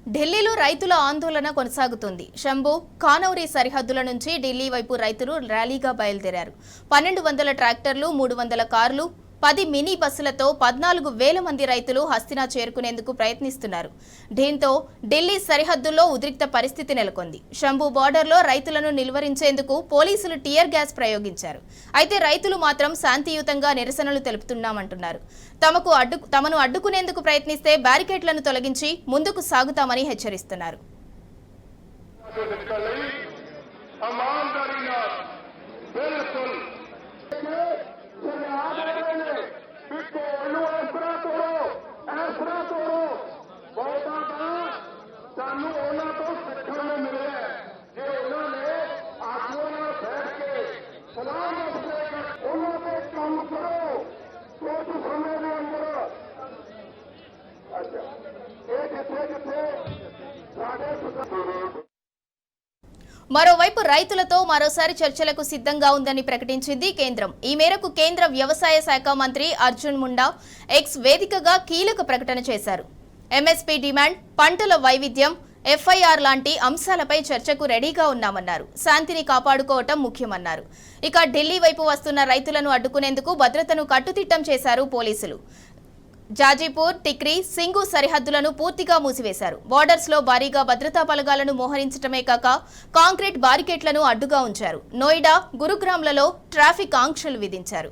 ఢిల్లీలో రైతుల ఆందోళన కొనసాగుతుంది. శంభు, ఖానౌరీ సరిహద్దుల నుంచి ఢిల్లీ వైపు రైతులు ర్యాలీగా బయలుదేరారు. 1200 ట్రాక్టర్లు, 300 కార్లు, 10 మినీ బస్సులతో 14,000 మంది రైతులు హస్తినా చేరుకునేందుకు ప్రయత్నిస్తున్నారు. దీంతో ఢిల్లీ సరిహద్దుల్లో ఉద్రిక్త పరిస్థితి నెలకొంది. శంభు బార్డర్లో రైతులను నిలువరించేందుకు పోలీసులు టియర్ గ్యాస్ ప్రయోగించారు. అయితే రైతులు మాత్రం శాంతియుతంగా నిరసనలు తెలుపుతున్నామంటున్నారు. తమను అడ్డుకునేందుకు ప్రయత్నిస్తే బ్యారికేడ్లను తొలగించి ముందుకు సాగుతామని హెచ్చరిస్తున్నారు. మరోవైపు రైతులతో మరోసారి చర్చలకు సిద్ధంగా ఉందని ప్రకటించింది కేంద్రం. ఈ మేరకు కేంద్ర వ్యవసాయ శాఖ మంత్రి అర్జున్ ముండా ఎక్స్ వేదికగా కీలక ప్రకటన చేశారు. ఎంఎస్పీ డిమాండ్, పంటల వైవిధ్యం, ఎఫ్ఐఆర్ లాంటి అంశాలపై చర్చకు రెడీగా ఉన్నామన్నారు. శాంతిని కాపాడుకోవటం ముఖ్యమన్నారు. ఇక ఢిల్లీ వైపు వస్తున్న రైతులను అడ్డుకునేందుకు భద్రతను కట్టుదిట్టం చేశారు పోలీసులు. జాజీపూర్, టిక్రీ, సింగు సరిహద్దులను పూర్తిగా మూసివేశారు. బార్డర్స్ లో భారీగా భద్రతా బలగాలను మోహరించడమే కాక కాంక్రీట్ బారికేట్లను అడ్డుగా ఉంచారు. నోయిడా, గురుగ్రామ్లలో ట్రాఫిక్ ఆంక్షలు విధించారు.